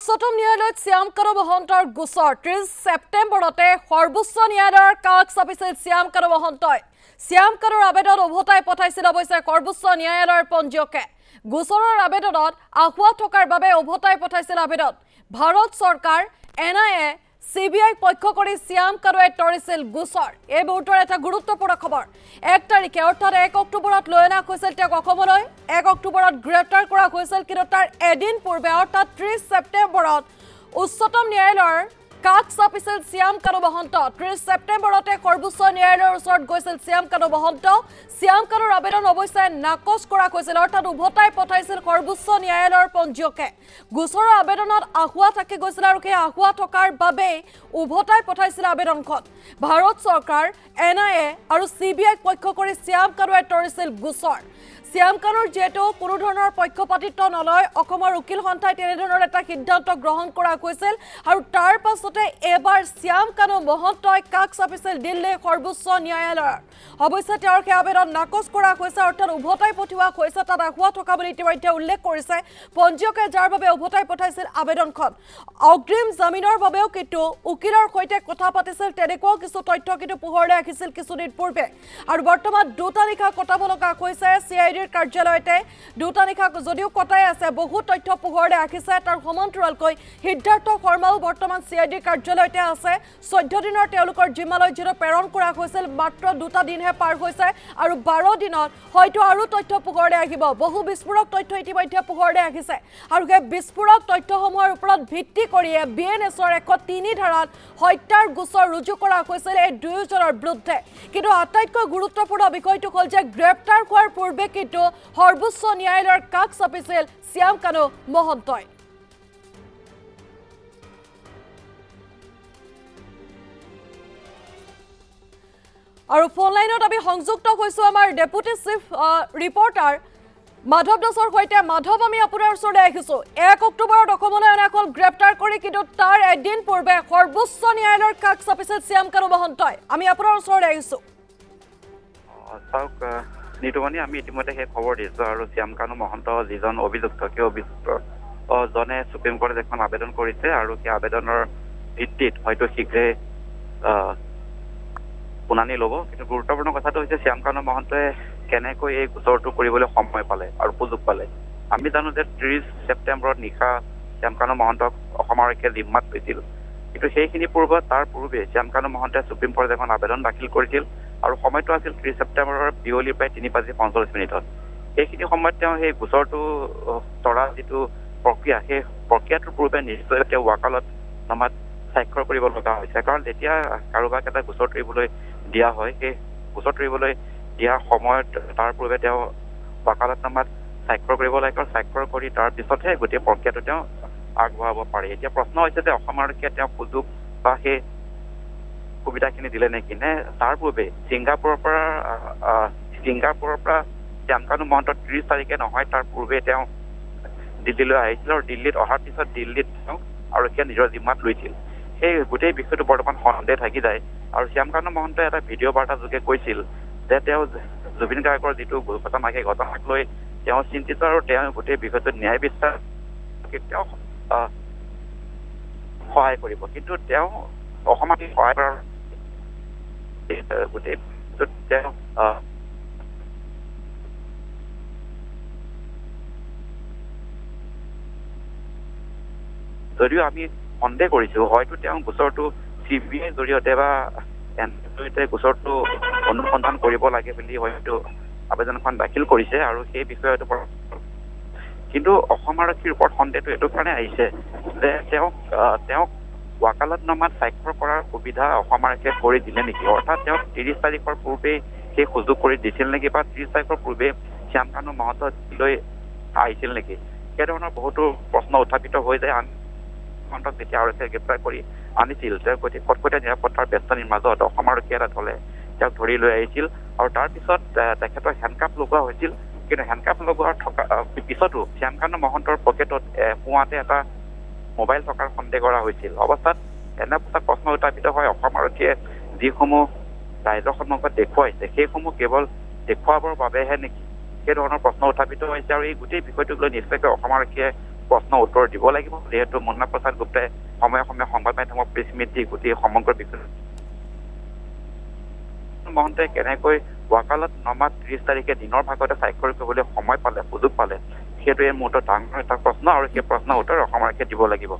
উচ্চতম ন্যায়ালয়ত শ্যামকানু মহন্তৰ গোচৰ 30 ছেপ্টেম্বৰতে সৰ্বোচ্চ ন্যায়ালয়ৰ কাষ চাপিছিল শ্যামকানু মহন্তই শ্যামকানুৰ আবেদন উভতাই পঠাইছিল অৱশ্যে সৰ্বোচ্চ ন্যায়ালয়ৰ পঞ্জীয়কে গোচৰৰ আবেদনত আহুৱা থকাৰ বাবে উভতাই পঠাইছিল আবেদন ভাৰত চৰকাৰ এনআইএ CBI পক্ষ কৰি শ্যামকানুৱে তৰিছিল গোচৰ এই মুহূৰ্তৰ এটা গুৰুত্বপূৰ্ণ খবৰ 1 তাৰিখে অৰ্থাৎ 1 অক্টোবৰত লৈ অনা হৈছিল তেওঁক অসমলৈ 1 অক্টোবৰত গ্ৰেপ্তাৰ কৰা হৈছিল কিন্তু তাৰ এদিন পূৰ্বে অৰ্থাৎ 30 ছেপ্টেম্বৰত উচ্চতম ন্যায়ালয়ৰ কাষ চাপিছিল শ্যামকানু মহন্ত 30 ছেপ্টেম্বৰতে সৰ্বোচ্চ ন্যায়ালয়ৰ ওচৰত গৈছিল শ্যামকানু মহন্ত শ্যামকানুৰ আবেদন অৱশ্যে নাকচ কৰা হৈছিল অৰ্থাৎ উভতাই পঠাইছিল সৰ্বোচ্চ ন্যায়ালয়ৰ পঞ্জীয়কে গোচৰৰ আবেদনত আহুৱা থাকি গৈছিল আৰু সেই আহুৱা থকাৰ বাবে উভতাই পঠাইছিল আবেদনখন ভাৰত চৰকাৰ এনআইএ আৰু CBI পক্ষ কৰি শ্যামকানুৱে তৰিছিল গোচৰ শ্যামকানুৰ যেটো কোনো ধৰণৰ পক্ষপাতিত্ব নলয় অসমৰ উকিল সন্থাই তেনেধৰণৰ এটা সিদ্ধান্ত গ্ৰহণ কৰা হৈছিল আৰু তাৰ পাছতে এবাৰ শ্যামকানু মহন্তই কাষ চাপিছিল দিল্লীৰ সৰ্বোচ্চ ন্যায়ালয়ৰ অৱশ্যে তেওঁৰ সেই আবেদন নাকচ কৰা হৈছে অৰ্থাৎ উভতাই পঠিওৱা হৈছে তাত আহুৱা থকা বুলি ইতিমধ্যে উল্লেখ কৰিছে পঞ্জীয়কে যাৰ বাবে উভতাই পঠাইছিল আবেদনখন অগ্ৰিম জামিনৰ বাবেও কিন্তু উকিলৰ সৈতে কথা পাতিছিল তেনেকুৱা কিছু তথ্য কিন্তু পোহৰলৈ আহিছিল কিছুদিন পূৰ্বে আৰু বৰ্তমান দুটা নিশা কটাব লগা হৈছে CID কাৰ্যালয়তে দুটা নিশা যদিও কটাই আছে বহু তথ্য পোহৰলৈ আহিছে তাৰ সমান্তৰালকৈ সিদ্ধাৰ্থ শৰ্মাও বৰ্তমান CID কাৰ্যালয়তে আছে 14 দিনৰ তেওঁলোকৰ জিম্মালৈ যিটো প্ৰেৰণ কৰা হৈছিল মাত্ৰ দুটা দিনহে পাৰ হৈছে আৰু 12 দিনত হয়তো আৰু তথ্য পোহৰলৈ আহিব বহু বিস্ফোৰক তথ্য ইতিমধ্যে পোহৰলৈ আহিছে আৰু সেই বিস্ফোৰক তথ্যসমূহৰ ওপৰত ভিত্তি কৰি BNSৰ 103 ধাৰাত হত্যাৰ গোচৰ ৰুজু কৰা হৈছিল এই দুয়োজনৰ বিৰুদ্ধে কিন্তু আটাইতকৈ গুৰুত্বপূৰ্ণ বিষয়টো হ'ল যে গ্ৰেপ্তাৰ হোৱাৰ পূৰ্বে কিন্তু সৰ্বোচ্চ ন্যায়ালয়ৰ কাষ চাপিছিল শ্যামকানু মহন্তই আৰু ফোন লাইনত আমি সংযুক্ত হৈছো আমাৰ ডেপুটি চিফ ৰিপৰ্টাৰ মাধৱ দাসৰ সৈতে মাধৱ আমি আপোনাৰ ওচৰলৈ আহিছো 1 অক্টোবৰত অসমলৈ অনা হ'ল গ্ৰেপ্তাৰ কৰি কিন্তু তাৰ এদিন পূৰ্বে সৰ্বোচ্চ ন্যায়ালয়ৰ কাষ চাপিছিল শ্যামকানু মহন্তই আমি আপোনাৰ ওচৰলৈ আহিছো নিতুমণি আমি ইতিমধ্যে সেই খবৰ দিছো আৰু শ্যামকানু মহন্ত যিজন অভিযুক্ত জনে সুপ্ৰিম কোৰ্টত এখন আবেদন কৰিছে আৰু সেই আবেদনৰ ভিত্তিত হয়তো শীঘ্ৰে শুনানি ল'ব কিন্তু গুৰুত্বপূৰ্ণ কথাটো হৈছে শ্যামকানু মহন্তই কেনেকৈ এই গোচৰটো কৰিবলৈ সময় পালে আৰু সুযোগ পালে আমি জানো যে 30 ছেপ্টেম্বৰত নিশা শ্যামকানু মহন্তক অসম আৰক্ষীয়ে জিম্মাত লৈছিল কিন্তু সেইখিনি তাৰ পূৰ্বে শ্যামকানু মহন্তই সুপ্ৰিম কোৰ্টত এখন আবেদন দাখিল কৰিছিল আৰু সময়টো আছিল 30 ছেপ্টেম্বৰৰ বিয়লি প্ৰায় 3:45 এইখিনি সময়ত তেওঁ সেই গোচৰটো তৰা যিটো প্ৰক্ৰিয়া সেই প্ৰক্ৰিয়াটোৰ পূৰ্বে নিশ্চয় তেওঁ ৱাকালত নামাত স্বাক্ষৰ কৰিব লগা হৈছে কাৰণ যেতিয়া কাৰোবাক এটা গোচৰ তৰিবলৈ দিয়া হয় সেই গোচৰ তৰিবলৈ দিয়াৰ সময়ত তাৰ পূৰ্বে তেওঁ ৱাকালত নামাত স্বাক্ষৰ কৰিব লাগে আৰু স্বাক্ষৰ কৰি তাৰ পিছতহে গোটেই প্ৰক্ৰিয়াটো তেওঁ আগবঢ়াব পাৰে এতিয়া প্ৰশ্ন হৈছে যে অসম আৰক্ষীয়ে তেওঁ সুযোগ বা সেই সুবিধাখিনি দিলে নেকি নে তাৰ পূৰ্বে ছিংগাপুৰৰ পৰা শ্যামকানু মহন্ত 30 তাৰিখে নহয় তাৰ পূৰ্বে তেওঁ দিল্লীলৈ আহিছিল আৰু দিল্লীত অহাৰ পিছত দিল্লীত তেওঁ আৰক্ষীয়ে নিজৰ জিম্মাত লৈছিল সেই গোটেই বিষয়টো বৰ্তমান সন্দেহ থাকি যায় আৰু শ্যামকানু মহন্তই এটা ভিডিঅ' বাৰ্তা যোগে কৈছিল যে তেওঁ জুবিন গাৰ্গৰ যিটো ঘটনা সেই ঘটনাক লৈ তেওঁ চিন্তিত আৰু তেওঁ গোটেই বিষয়টো ন্যায় বিচাৰ তেওঁ সহায় কৰিব কিন্তু তেওঁ অসমত সহায় কৰাৰ গোটেই তেওঁ যদিও আমি সন্দেহ কৰিছো হয়তো তেওঁ গোচৰটো CBI জৰিয়তে বা জৰিয়তে গোচৰটো অনুসন্ধান কৰিব লাগে বুলি হয়তো আবেদনখন দাখিল কৰিছে আৰু সেই বিষয়টো কিন্তু অসম আৰক্ষীৰ ওপৰত সন্দেহটো এইটো কাৰণে আহিছে যে তেওঁক ৱাকালত নামাত স্বাক্ষৰ কৰাৰ সুবিধা অসম আৰক্ষীয়ে কৰি দিলে নেকি অৰ্থাৎ তেওঁক 30 তাৰিখৰ পূৰ্বে সেই সুযোগ কৰি দিছিল নেকি বা 30 তাৰিখৰ পূৰ্বে শ্যামকানু মহন্তলৈ আহিছিল নেকি সেই ধৰণৰ বহুতো প্ৰশ্ন উত্থাপিত হৈ যায় মহন্তক যেতিয়া আৰক্ষীয়ে গ্ৰেপ্তাৰ কৰি আনিছিল তেওঁ কটকটীয়া নিৰাপত্তাৰ বেষ্টনীৰ মাজত অসম আৰক্ষী এটা দলে তেওঁক ধৰি লৈ আহিছিল আৰু তাৰপিছত তেখেতৰ হেণ্ডকাপ লগোৱা হৈছিল কিন্তু হেণ্ডকাপ লগোৱাৰ পিছতো শ্যামকানু মহন্তৰ পকেটত পুৱাতে এটা মোবাইল থকাৰ সন্দেহ কৰা হৈছিল অৱস্থাত এনে প্ৰশ্ন উত্থাপিত হয় অসম আৰক্ষীয়ে যিসমূহ ৰাইজৰ সন্মুখত দেখুৱাইছে সেইসমূহ কেৱল দেখুৱাবৰ বাবেহে নেকি সেই ধৰণৰ প্ৰশ্ন উত্থাপিত হৈছে আৰু এই গোটেই বিষয়টোক লৈ নিশ্চয়কৈ অসম আৰক্ষীয়ে প্ৰশ্নৰ উত্তৰ দিব লাগিব যিহেতু মুন্না প্ৰসাদ গুপ্তাই সময়ে সময়ে সংবাদ মাধ্যমক প্ৰেছ মিট দি গোটেই সমগ্ৰ বিষয় মহন্তে কেনেকৈ ৱাকালত নমা 30 তাৰিখে দিনৰ ভাগতে স্বাক্ষৰ কৰিবলৈ সময় পালে সুযোগ পালে সেইটো এই মুহূৰ্তত ডাঙৰ এটা প্ৰশ্ন আৰু সেই প্ৰশ্নৰ উত্তৰ অসম আৰক্ষীয়ে দিব লাগিব